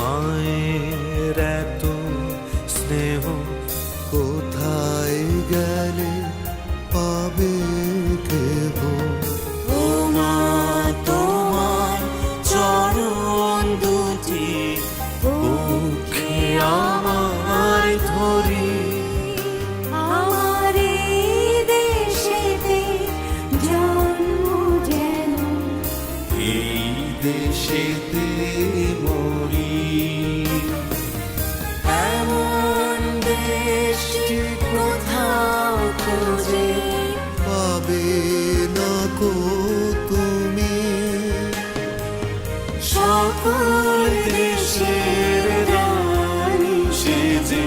মায়ের এত স্নেহ কোথায় গেলে পাবে কেহ। ও মা তোমার চরণ দুটি বুকে আমার ধরি, আমার এই দেশেতে জন্ম যেন এই দেশেতে মরি। এমন দেশটি কোথাও খুঁজে পাবে না কো তুমি, সকল দেশের রানী সেজে